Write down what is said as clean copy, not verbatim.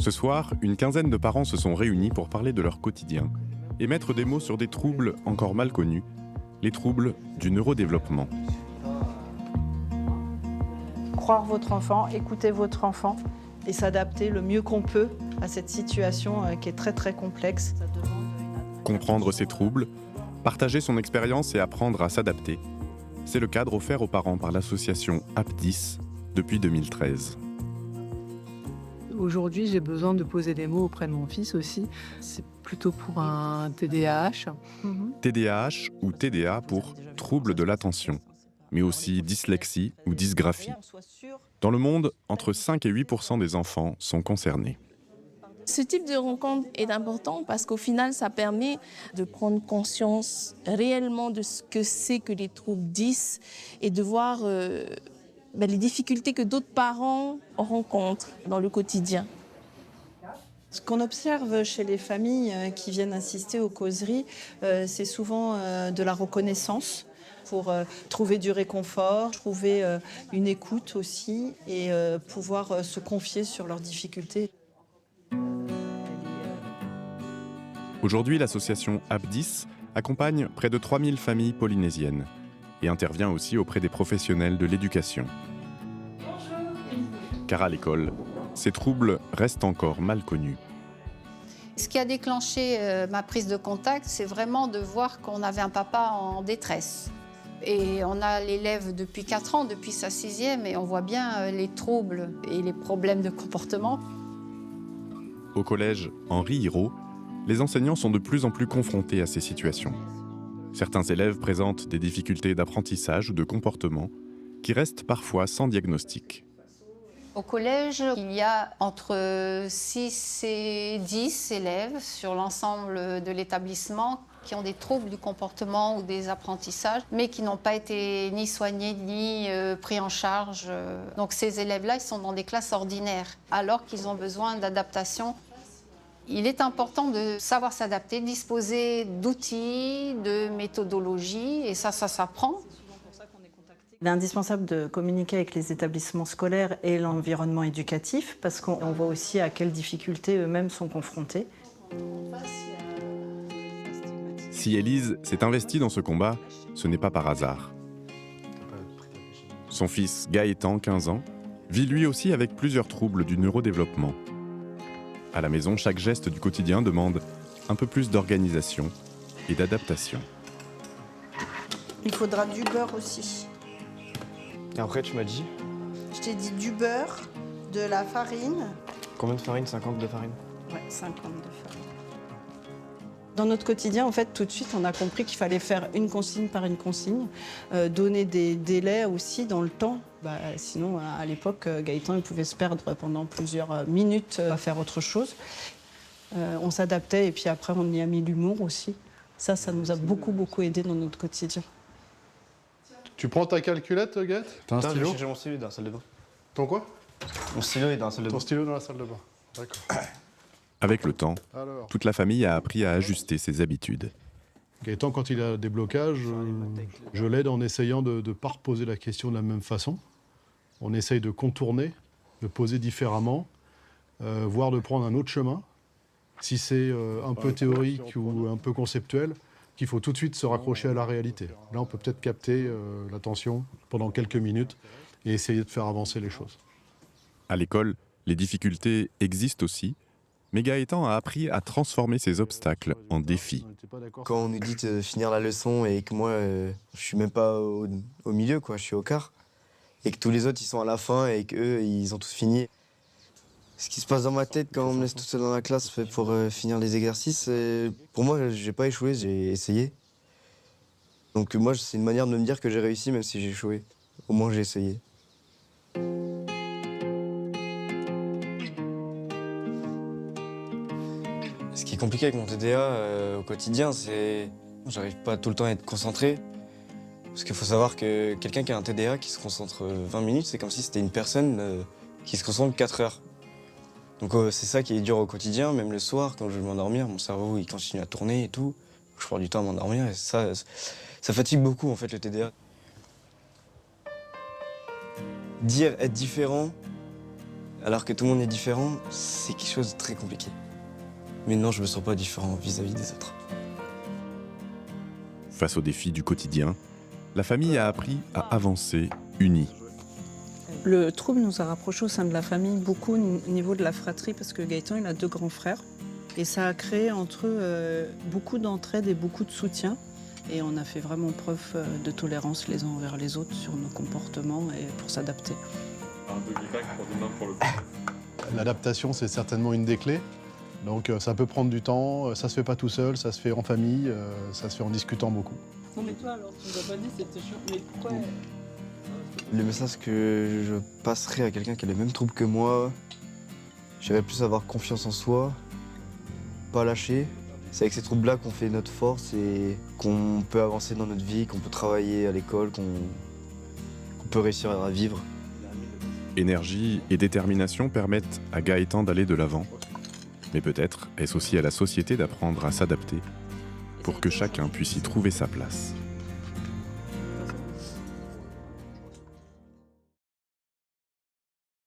Ce soir, une quinzaine de parents se sont réunis pour parler de leur quotidien et mettre des mots sur des troubles encore mal connus, les troubles du neurodéveloppement. Croire votre enfant, écouter votre enfant et s'adapter le mieux qu'on peut à cette situation qui est très très complexe. Comprendre ces troubles, partager son expérience et apprendre à s'adapter, c'est le cadre offert aux parents par l'association APDIS depuis 2013. Aujourd'hui, j'ai besoin de poser des mots auprès de mon fils aussi. C'est plutôt pour un TDAH. TDAH ou TDA pour trouble de l'attention, mais aussi dyslexie ou dysgraphie. Dans le monde, entre 5 et 8% des enfants sont concernés. Ce type de rencontre est important parce qu'au final, ça permet de prendre conscience réellement de ce que c'est que les troubles 10 et de voir les difficultés que d'autres parents rencontrent dans le quotidien. Ce qu'on observe chez les familles qui viennent assister aux causeries, c'est souvent de la reconnaissance pour trouver du réconfort, trouver une écoute aussi et pouvoir se confier sur leurs difficultés. Aujourd'hui, l'association APDIS accompagne près de 3000 familles polynésiennes et intervient aussi auprès des professionnels de l'éducation. Car à l'école, ces troubles restent encore mal connus. Ce qui a déclenché ma prise de contact, c'est vraiment de voir qu'on avait un papa en détresse. Et on a l'élève depuis 4 ans, depuis sa 6e, et on voit bien les troubles et les problèmes de comportement. Au collège Henri Hirault, les enseignants sont de plus en plus confrontés à ces situations. Certains élèves présentent des difficultés d'apprentissage ou de comportement qui restent parfois sans diagnostic. Au collège, il y a entre 6 et 10 élèves sur l'ensemble de l'établissement qui ont des troubles du comportement ou des apprentissages, mais qui n'ont pas été ni soignés ni pris en charge. Donc ces élèves-là, ils sont dans des classes ordinaires, alors qu'ils ont besoin d'adaptation. Il est important de savoir s'adapter, disposer d'outils, de méthodologies, et ça s'apprend. Il est indispensable de communiquer avec les établissements scolaires et l'environnement éducatif parce qu'on voit aussi à quelles difficultés eux-mêmes sont confrontés. Si Élise s'est investie dans ce combat, ce n'est pas par hasard. Son fils Gaëtan, 15 ans, vit lui aussi avec plusieurs troubles du neurodéveloppement. À la maison, chaque geste du quotidien demande un peu plus d'organisation et d'adaptation. Il faudra du beurre aussi. Et après, tu m'as dit Je t'ai dit du beurre, de la farine. combien de farine? 50 de farine? Ouais, 50 de farine. Dans notre quotidien, en fait, tout de suite, on a compris qu'il fallait faire une consigne par une consigne, donner des délais aussi dans le temps. Sinon, à l'époque, Gaëtan il pouvait se perdre pendant plusieurs minutes à faire autre chose. On s'adaptait et puis après, on y a mis l'humour aussi. Ça nous a beaucoup aidé dans notre quotidien. Tu prends ta calculette, Gaët? T'as un Putain, stylo? j'ai cherché mon stylo dans la salle de bain. Ton quoi? Mon stylo est dans la salle de bain. Ton stylo dans la salle de bain. D'accord. Avec le temps, Alors, toute la famille a appris à ajuster ses habitudes. Gaëtan, quand il a des blocages, je l'aide en essayant de ne pas reposer la question de la même façon. On essaye de contourner, de poser différemment, voire de prendre un autre chemin. Si c'est un peu théorique ou un peu conceptuel, qu'il faut tout de suite se raccrocher à la réalité. Là, on peut peut-être capter l'attention pendant quelques minutes et essayer de faire avancer les choses. À l'école, les difficultés existent aussi, mais Gaëtan a appris à transformer ces obstacles en défis. Quand on nous dit de finir la leçon et que moi, je suis même pas au milieu, quoi, je suis au quart, et que tous les autres, ils sont à la fin et qu'eux, ils ont tous fini. Ce qui se passe dans ma tête quand on me laisse tout seul dans la classe pour finir les exercices, pour moi, j'ai pas échoué, j'ai essayé. Donc moi, c'est une manière de me dire que j'ai réussi même si j'ai échoué. Au moins, j'ai essayé. Ce qui est compliqué avec mon TDA au quotidien, c'est que j'arrive pas tout le temps à être concentré. Parce qu'il faut savoir que quelqu'un qui a un TDA qui se concentre 20 minutes, c'est comme si c'était une personne qui se concentre 4 heures. Donc c'est ça qui est dur au quotidien, même le soir, quand je vais m'endormir, mon cerveau il continue à tourner et tout. Je prends du temps à m'endormir et ça fatigue beaucoup en fait le TDA. Dire être différent, Alors que tout le monde est différent, c'est quelque chose de très compliqué. Mais non, je me sens pas différent vis-à-vis des autres. Face aux défis du quotidien, la famille a appris à avancer unie. Le trouble nous a rapprochés au sein de la famille beaucoup au niveau de la fratrie parce que Gaëtan il a 2 grands frères et ça a créé entre eux beaucoup d'entraide et beaucoup de soutien et on a fait vraiment preuve de tolérance les uns envers les autres sur nos comportements et pour s'adapter. L'adaptation, c'est certainement une des clés. Donc ça peut prendre du temps, ça se fait pas tout seul, ça se fait en famille, ça se fait en discutant beaucoup. Non mais toi alors tu nous as pas dit c'était chiant, mais pourquoi Le message que je passerais à quelqu'un qui a les mêmes troubles que moi, j'irais plus avoir confiance en soi, pas lâcher. C'est avec ces troubles-là qu'on fait notre force et qu'on peut avancer dans notre vie, qu'on peut travailler à l'école, qu'on peut réussir à vivre. Énergie et détermination permettent à Gaëtan d'aller de l'avant. Mais peut-être est-ce aussi à la société d'apprendre à s'adapter pour que chacun puisse y trouver sa place.